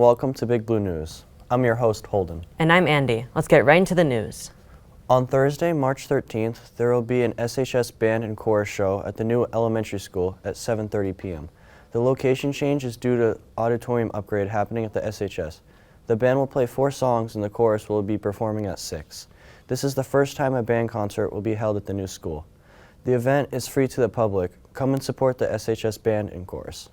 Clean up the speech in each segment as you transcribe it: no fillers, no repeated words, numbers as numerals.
welcome to Big Blue News. I'm your host, Holden. And I'm Andy. Let's get right into the news. On Thursday, March 13th, there will be an SHS band and chorus show at the new elementary school at 7:30 p.m. The location change is due to auditorium upgrade happening at the SHS. The band will play 4 songs and the chorus will be performing at 6. This is the first time a band concert will be held at the new school. The event is free to the public. Come and support the SHS band and chorus.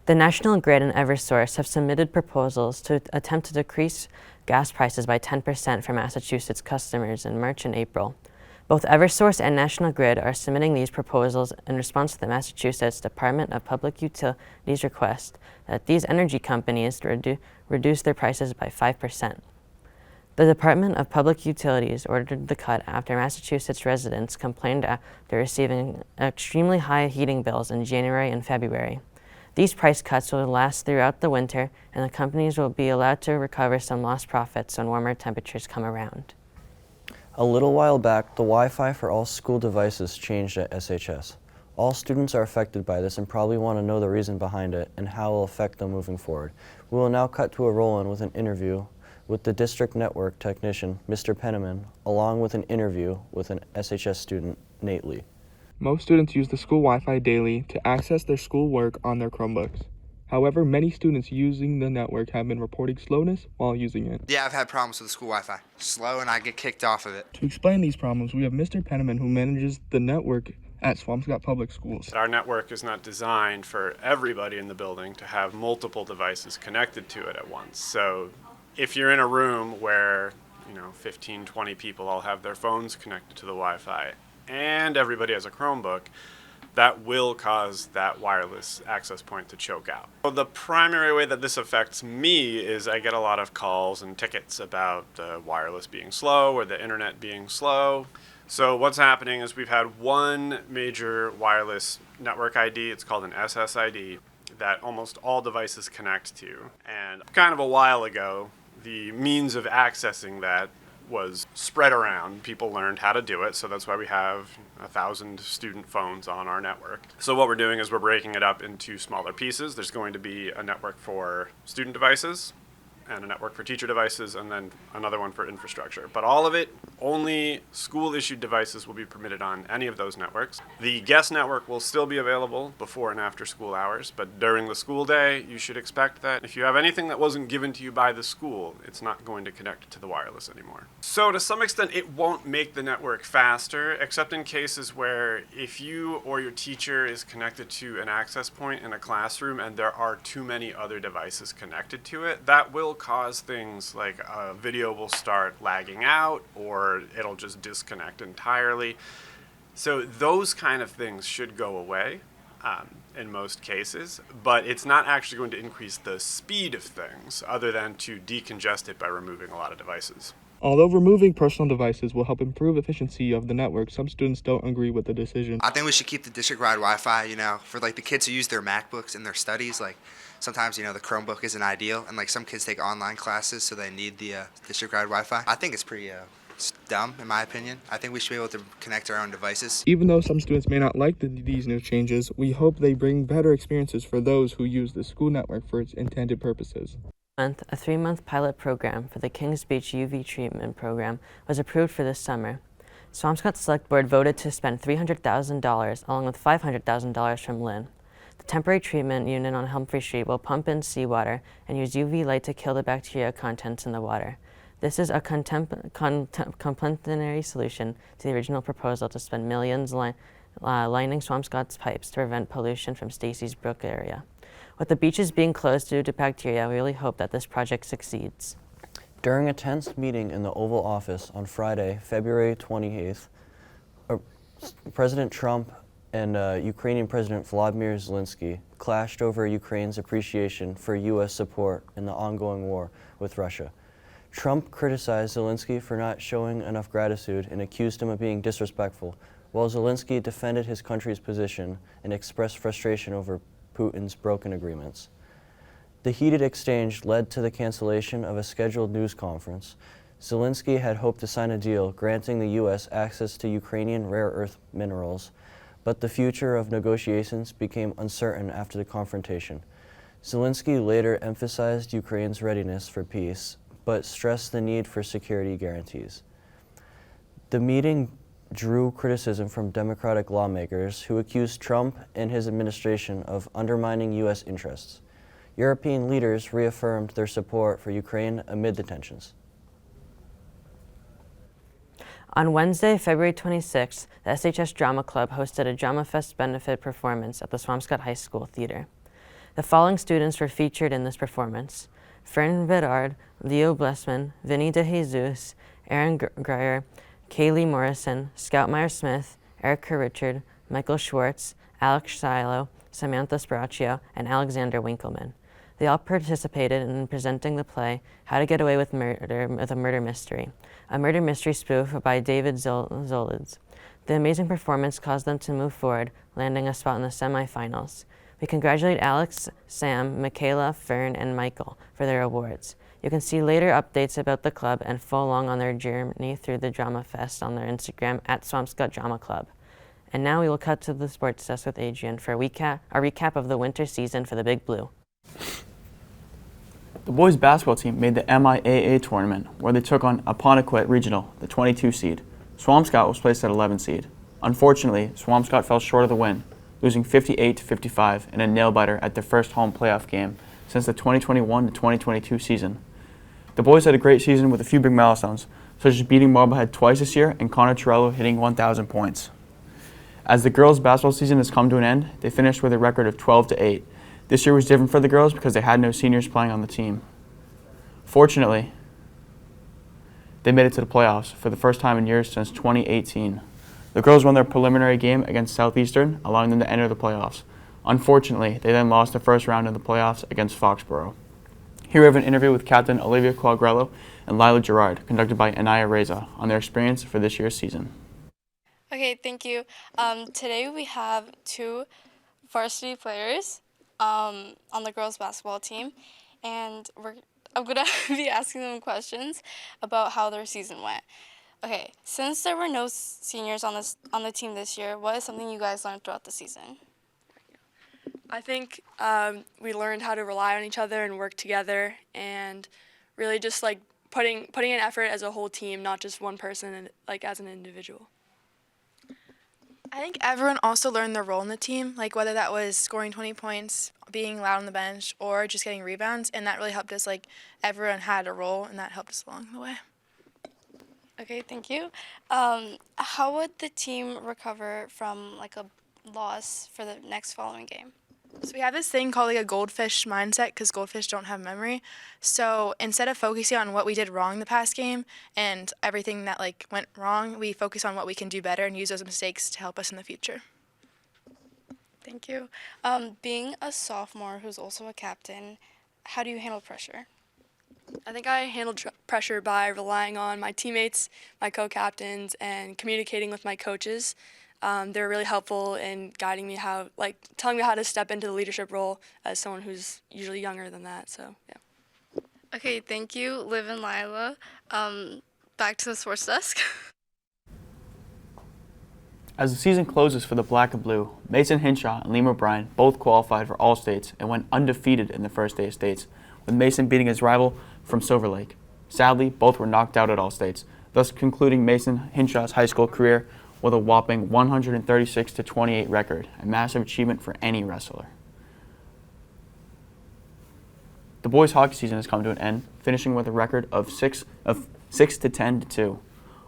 The National Grid and Eversource have submitted proposals to attempt to decrease gas prices by 10% for Massachusetts customers in March and April. Both Eversource and National Grid are submitting these proposals in response to the Massachusetts Department of Public Utilities' request that these energy companies reduce their prices by 5%. The Department of Public Utilities ordered the cut after Massachusetts residents complained after receiving extremely high heating bills in January and February. These price cuts will last throughout the winter, and the companies will be allowed to recover some lost profits when warmer temperatures come around. A little while back, the Wi-Fi for all school devices changed at SHS. All students are affected by this and probably want to know the reason behind it and how it will affect them moving forward. We will now cut to a roll-in with an interview with the district network technician, Mr. Penniman, along with an interview with an SHS student, Nate Lee. Most students use the school Wi-Fi daily to access their school work on their Chromebooks. However, many students using the network have been reporting slowness while using it. Yeah, I've had problems with the school Wi-Fi. Slow and I get kicked off of it. To explain these problems, we have Mr. Penniman, who manages the network at Swampscott Public Schools. Our network is not designed for everybody in the building to have multiple devices connected to it at once. So if you're in a room where 15, 20 people all have their phones connected to the Wi-Fi and everybody has a Chromebook, that will cause that wireless access point to choke out. So the primary way that this affects me is I get a lot of calls and tickets about the wireless being slow or the internet being slow. So what's happening is we've had one major wireless network ID, it's called an SSID, that almost all devices connect to. And kind of a while ago, the means of accessing that was spread around. People learned how to do it, so that's why we have 1,000 student phones on our network. So what we're doing is we're breaking it up into smaller pieces. There's going to be a network for student devices and a network for teacher devices, and then another one for infrastructure. But all of it, only school-issued devices will be permitted on any of those networks. The guest network will still be available before and after school hours, but during the school day, you should expect that if you have anything that wasn't given to you by the school, it's not going to connect to the wireless anymore. So to some extent, it won't make the network faster, except in cases where if you or your teacher is connected to an access point in a classroom and there are too many other devices connected to it, that will cause things like a video will start lagging out or it'll just disconnect entirely. So those kind of things should go away in most cases, but it's not actually going to increase the speed of things other than to decongest it by removing a lot of devices. Although removing personal devices will help improve efficiency of the network, some students don't agree with the decision. I think we should keep the district-wide Wi-Fi, for the kids who use their MacBooks in their studies. Sometimes, the Chromebook isn't ideal, and some kids take online classes, so they need the district-wide Wi-Fi. I think it's pretty it's dumb, in my opinion. I think we should be able to connect our own devices. Even though some students may not like these new changes, we hope they bring better experiences for those who use the school network for its intended purposes. A 3-month pilot program for the Kings Beach UV treatment program was approved for this summer. Swampscott Select Board voted to spend $300,000 along with $500,000 from Lynn. The temporary treatment unit on Humphrey Street will pump in seawater and use UV light to kill the bacteria contents in the water. This is a complementary solution to the original proposal to spend millions lining Swampscott's pipes to prevent pollution from Stacy's Brook area. With the beaches being closed due to bacteria, we really hope that this project succeeds. During a tense meeting in the Oval Office on Friday, February 28th, President Trump and Ukrainian President Volodymyr Zelensky clashed over Ukraine's appreciation for U.S. support in the ongoing war with Russia. Trump criticized Zelensky for not showing enough gratitude and accused him of being disrespectful, while Zelensky defended his country's position and expressed frustration over Putin's broken agreements. The heated exchange led to the cancellation of a scheduled news conference. Zelensky had hoped to sign a deal granting the U.S. access to Ukrainian rare earth minerals, but the future of negotiations became uncertain after the confrontation. Zelensky later emphasized Ukraine's readiness for peace, but stressed the need for security guarantees. The meeting drew criticism from Democratic lawmakers who accused Trump and his administration of undermining U.S. interests. European leaders reaffirmed their support for Ukraine amid the tensions. On Wednesday, February 26th, the SHS Drama Club hosted a Drama Fest benefit performance at the Swampscott High School Theater. The following students were featured in this performance: Fern Bedard, Leo Blessman, Vinny DeJesus, Aaron Greyer, Kaylee Morrison, Scout Meyer-Smith, Erica Richard, Michael Schwartz, Alex Silo, Samantha Sparaccio, and Alexander Winkleman. They all participated in presenting the play How to Get Away with Murder with a Murder Mystery, a murder mystery spoof by David Zolids. The amazing performance caused them to move forward, landing a spot in the semifinals. We congratulate Alex, Sam, Michaela, Fern, and Michael for their awards. You can see later updates about the club and follow along on their journey through the Drama Fest on their Instagram at Swampscott Drama Club. And now we will cut to the sports desk with Adrian for a recap of the winter season for the Big Blue. The boys basketball team made the MIAA tournament, where they took on Apponequet Regional, the 22 seed. Swampscott was placed at 11 seed. Unfortunately, Swampscott fell short of the win, losing 58-55 in a nail-biter at their first home playoff game since the 2021 to 2022 season. The boys had a great season with a few big milestones, such as beating Marblehead twice this year and Connor Torello hitting 1,000 points. As the girls' basketball season has come to an end, they finished with a record of 12-8. This year was different for the girls because they had no seniors playing on the team. Fortunately, they made it to the playoffs for the first time in years since 2018. The girls won their preliminary game against Southeastern, allowing them to enter the playoffs. Unfortunately, they then lost the first round of the playoffs against Foxborough. Here we have an interview with Captain Olivia Quagliarello and Lila Gerard, conducted by Anaya Reza, on their experience for this year's season. Okay, thank you. Today we have two varsity players on the girls' basketball team, and I'm going to be asking them questions about how their season went. Okay, since there were no seniors on the team this year, what is something you guys learned throughout the season? I think we learned how to rely on each other and work together, and really just like putting in effort as a whole team, not just one person and like as an individual. I think everyone also learned their role in the team, like whether that was scoring 20 points, being loud on the bench, or just getting rebounds, and that really helped us. Like everyone had a role, and that helped us along the way. Okay, thank you. How would the team recover from like a loss for the next following game? So we have this thing called like a goldfish mindset, because goldfish don't have memory. So instead of focusing on what we did wrong the past game and everything that like went wrong, we focus on what we can do better and use those mistakes to help us in the future. Thank you. Being a sophomore who's also a captain, how do you handle pressure? I think I handled pressure by relying on my teammates, my co-captains, and communicating with my coaches. They were really helpful in guiding me telling me how to step into the leadership role as someone who's usually younger than that. So yeah. Okay, thank you, Liv and Lila. Back to the sports desk. As the season closes for the Black and Blue, Mason Hinshaw and Liam O'Brien both qualified for All States and went undefeated in the first day of states, with Mason beating his rival from Silver Lake. Sadly, both were knocked out at All States, thus concluding Mason Hinshaw's high school career with a whopping 136-28 record, a massive achievement for any wrestler. The boys' hockey season has come to an end, finishing with a record of 6-10-2.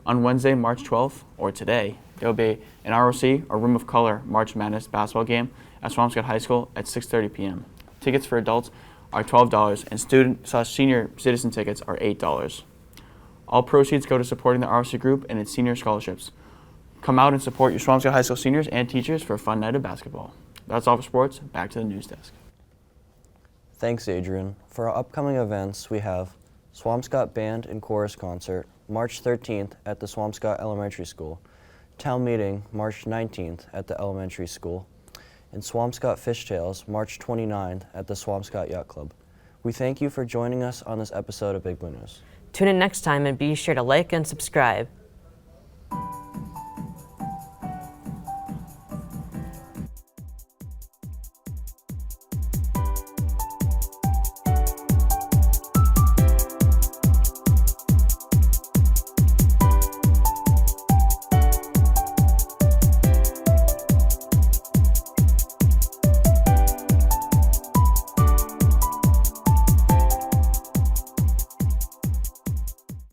On Wednesday, March 12th, or today, there will be an ROC, or Room of Color, March Madness basketball game at Swampscott High School at 6:30 p.m. Tickets for adults are $12, and student/senior citizen tickets are $8. All proceeds go to supporting the ROC group and its senior scholarships. Come out and support your Swampscott High School seniors and teachers for a fun night of basketball. That's all for sports. Back to the news desk. Thanks, Adrian. For our upcoming events, we have Swampscott Band and Chorus Concert, March 13th at the Swampscott Elementary School, Town Meeting, March 19th at the Elementary School, and Swampscott Fishtails, March 29th at the Swampscott Yacht Club. We thank you for joining us on this episode of Big Blue News. Tune in next time and be sure to like and subscribe.